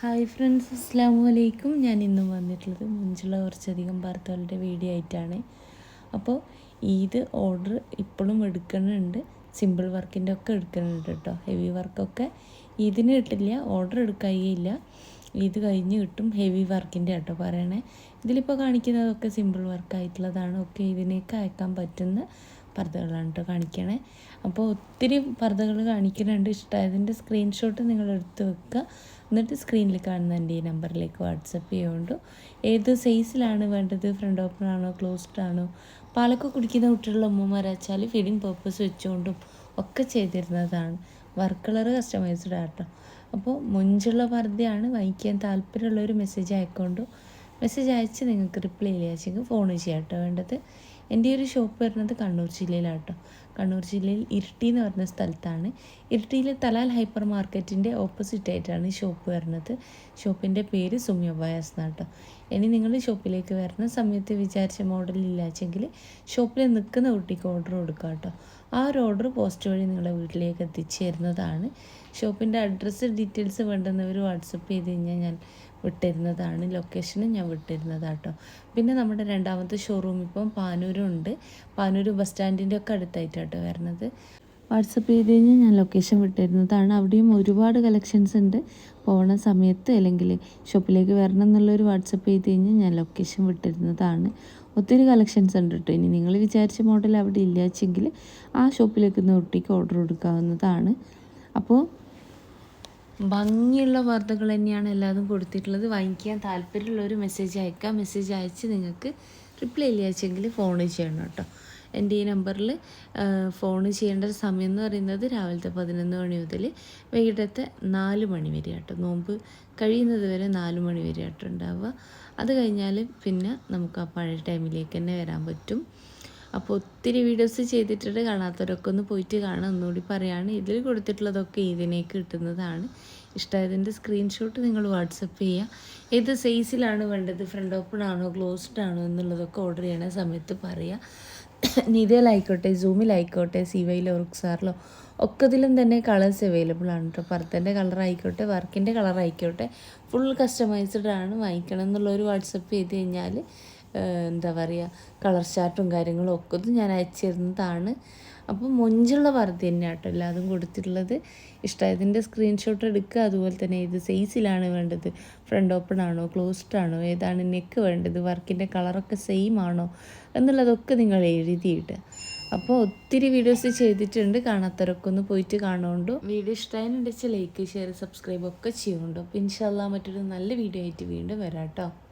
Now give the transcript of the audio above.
Hi friends, അസ്സാമു അലൈക്കും. ഞാൻ ഇന്നും വന്നിട്ടുള്ളത് മുഞ്ചുള്ള കുറച്ചധികം ഭർത്താക്കളുടെ വീഡിയോ ആയിട്ടാണ്. അപ്പോൾ ഇത് ഓർഡർ ഇപ്പോഴും എടുക്കുന്നുണ്ട്. സിമ്പിൾ വർക്കിൻ്റെ ഒക്കെ എടുക്കുന്നുണ്ട് കേട്ടോ. ഹെവി വർക്കൊക്കെ ഇതിന് കിട്ടില്ല, ഓർഡർ എടുക്കുകയില്ല. ഇത് കഴിഞ്ഞ് കിട്ടും. ഹെവി വർക്കിൻ്റെ കേട്ടോ പറയണേ. ഇതിലിപ്പോൾ കാണിക്കുന്നതൊക്കെ സിമ്പിൾ വർക്കായിട്ടുള്ളതാണ്. ഒക്കെ ഇതിനേക്ക് അയക്കാൻ പറ്റുന്ന പർദ്ദകളാണ് കേട്ടോ കാണിക്കണേ. അപ്പോൾ ഒത്തിരി പർദ്ദകൾ കാണിക്കുന്നുണ്ട്. ഇഷ്ടമായതിൻ്റെ സ്ക്രീൻഷോട്ട് നിങ്ങൾ എടുത്ത് വെക്കുക. എന്നിട്ട് സ്ക്രീനിൽ കാണുന്ന എൻ്റെ ഈ നമ്പറിലേക്ക് വാട്സപ്പ് ചെയ്യുകൊണ്ട് ഏത് സൈസിലാണ് വേണ്ടത്, ഫ്രണ്ട് ഓപ്പൺ ആണോ ക്ലോസ്ഡ് ആണോ, പാലൊക്കെ കുടിക്കുന്ന കുട്ടികളുടെ അമ്മമാരാച്ചാൽ ഫീഡിങ് പർപ്പസ് വെച്ചുകൊണ്ടും ഒക്കെ ചെയ്തിരുന്നതാണ്. വർക്ക് കളർ കസ്റ്റമൈസ്ഡ് ആട്ടോ. അപ്പോൾ മുഞ്ചുള്ള പർദ്ദയാണ്. വാങ്ങിക്കാൻ താല്പര്യമുള്ളൊരു മെസ്സേജ് അയക്കൊണ്ടു. മെസ്സേജ് അയച്ച് നിങ്ങൾക്ക് റിപ്ലൈ ചെയ്യാച്ചെങ്കിൽ ഫോൺ ചെയ്യാം കേട്ടോ വേണ്ടത്. എൻ്റെ ഒരു ഷോപ്പ് വരുന്നത് കണ്ണൂർ ജില്ലയിലാട്ടോ. കണ്ണൂർ ജില്ലയിൽ ഇരിട്ടി എന്ന് പറഞ്ഞ സ്ഥലത്താണ്. ഇരിട്ടിയിൽ തലാൽ ഹൈപ്പർ മാർക്കറ്റിൻ്റെ ഓപ്പോസിറ്റ് ആയിട്ടാണ് ഈ ഷോപ്പ് വരുന്നത്. ഷോപ്പിൻ്റെ പേര് സുമി അബായാസ് എന്നാട്ടോ. ഇനി നിങ്ങൾ ഷോപ്പിലേക്ക് വരുന്ന സമയത്ത് വിചാരിച്ച മോഡലില്ലാച്ചെങ്കിൽ ഷോപ്പിൽ നിൽക്കുന്ന കുട്ടിക്ക് ഓർഡർ കൊടുക്കാം കേട്ടോ. ആ ഒരു ഓർഡർ പോസ്റ്റ് വഴി നിങ്ങളെ വീട്ടിലേക്ക് എത്തിച്ചു തരുന്നതാണ്. ഷോപ്പിൻ്റെ അഡ്രസ്സ് ഡീറ്റെയിൽസ് വേണ്ടുന്നവർ വാട്സപ്പ് ചെയ്ത് കഴിഞ്ഞാൽ ഞാൻ വിട്ടിരുന്നതാണ്. ലൊക്കേഷനും ഞാൻ വിട്ടിരുന്നതാട്ടോ. പിന്നെ നമ്മുടെ രണ്ടാമത്തെ ഷോറൂം ഇപ്പം പാനൂരുണ്ട്. പാനൂർ ബസ് സ്റ്റാൻഡിൻ്റെ ഒക്കെ അടുത്തായിട്ടാട്ടോ വരുന്നത്. വാട്സപ്പ് ചെയ്ത് കഴിഞ്ഞാൽ ഞാൻ ലൊക്കേഷൻ വിട്ടിരുന്നതാണ്. അവിടെയും ഒരുപാട് കളക്ഷൻസ് ഉണ്ട്. പോകണ സമയത്ത് അല്ലെങ്കിൽ ഷോപ്പിലേക്ക് വരണം എന്നുള്ളൊരു വാട്സപ്പ് ചെയ്ത് കഴിഞ്ഞാൽ ഞാൻ ലൊക്കേഷൻ വിട്ടിരുന്നതാണ്. ഒത്തിരി കളക്ഷൻസ് ഉണ്ട് കേട്ടോ. ഇനി നിങ്ങൾ വിചാരിച്ച മോഡൽ അവിടെ ഇല്ലാച്ചെങ്കിൽ ആ ഷോപ്പിലേക്ക് കുട്ടിക്ക് ഓർഡർ കൊടുക്കാവുന്നതാണ്. അപ്പോൾ ഭംഗിയുള്ള വാർത്തകൾ തന്നെയാണ് എല്ലാതും കൊടുത്തിട്ടുള്ളത്. വാങ്ങിക്കാൻ താല്പര്യമുള്ളൊരു മെസ്സേജ് അയക്കാം. മെസ്സേജ് അയച്ച് നിങ്ങൾക്ക് റിപ്ലൈ ഇല്ലാച്ചെങ്കിൽ ഫോൺ ചെയ്യണം കേട്ടോ. എൻ്റെ ഈ നമ്പറിൽ ഫോൺ ചെയ്യേണ്ട ഒരു സമയം എന്ന് പറയുന്നത് രാവിലത്തെ 11 മണി മുതൽ വൈകിട്ടത്തെ 4 മണി വരെ കേട്ടോ. നോമ്പ് കഴിയുന്നത് വരെ 4 മണി വരെ കേട്ടോ ഉണ്ടാവുക. അത് കഴിഞ്ഞാൽ പിന്നെ നമുക്ക് ആ പഴയ ടൈമിലേക്ക് തന്നെ വരാൻ പറ്റും. അപ്പോൾ ഒത്തിരി വീഡിയോസ് ചെയ്തിട്ടുണ്ട്. കാണാത്തവരൊക്കെ ഒന്ന് പോയിട്ട് കാണാം. ഒന്നുകൂടി പറയുകയാണ്, ഇതിൽ കൊടുത്തിട്ടുള്ളതൊക്കെ ഇതിനേക്ക് കിട്ടുന്നതാണ്. ഇഷ്ടമായതിൻ്റെ സ്ക്രീൻഷോട്ട് നിങ്ങൾ വാട്സപ്പ് ചെയ്യുക. ഏത് സൈസിലാണ് വേണ്ടത്, ഫ്രണ്ട് ഓപ്പൺ ആണോ ക്ലോസ്ഡ് ആണോ എന്നുള്ളതൊക്കെ ഓർഡർ ചെയ്യണ സമയത്ത് പറയുക. നിതയിലായിക്കോട്ടെ, സൂമിലായിക്കോട്ടെ, സിവയിലോ റുക്സാറിലോ ഒക്കതിലും തന്നെ കളേഴ്സ് അവൈലബിൾ ആണ് കേട്ടോ. പർദ്ദൻ്റെ കളർ ആയിക്കോട്ടെ, വർക്കിൻ്റെ കളർ ആയിക്കോട്ടെ, ഫുൾ കസ്റ്റമൈസ്ഡ് ആണ്. വാങ്ങിക്കണം എന്നുള്ളൊരു വാട്സപ്പ് ചെയ്ത് കഴിഞ്ഞാൽ എന്താ പറയുക, കളർ ചാർട്ടും കാര്യങ്ങളും ഒക്കെ ഞാൻ അയച്ചു തരുന്നതാണ്. അപ്പോൾ മൊഞ്ചുള്ള പർദ്ദ തന്നെയാണ് കേട്ടോ എല്ലാതും കൊടുത്തിട്ടുള്ളത്. ഇഷ്ടമായതിൻ്റെ സ്ക്രീൻഷോട്ട് എടുക്കുക. അതുപോലെ തന്നെ ഏത് സൈസിലാണ് വേണ്ടത്, ഫ്രണ്ട് ഓപ്പൺ ആണോ ക്ലോസ്ഡ് ആണോ, ഏതാണ് നെക്ക് വേണ്ടത്, വർക്കിൻ്റെ കളറൊക്കെ സെയിം ആണോ എന്നുള്ളതൊക്കെ നിങ്ങൾ എഴുതിയിട്ട്. അപ്പോൾ ഒത്തിരി വീഡിയോസ് ചെയ്തിട്ടുണ്ട്. കാണാത്തവരൊക്കെ ഒന്ന് പോയിട്ട് കാണുകൊണ്ടു. വീഡിയോ ഇഷ്ടമായെന്നുണ്ടെങ്കിൽ ലൈക്ക് ഷെയർ സബ്സ്ക്രൈബ് ഒക്കെ ചെയ്യുന്നുണ്ടോ. അപ്പോൾ ഇൻഷാല്ലാ മറ്റൊരു നല്ല വീഡിയോ ആയിട്ട് വീണ്ടും വരാം കേട്ടോ.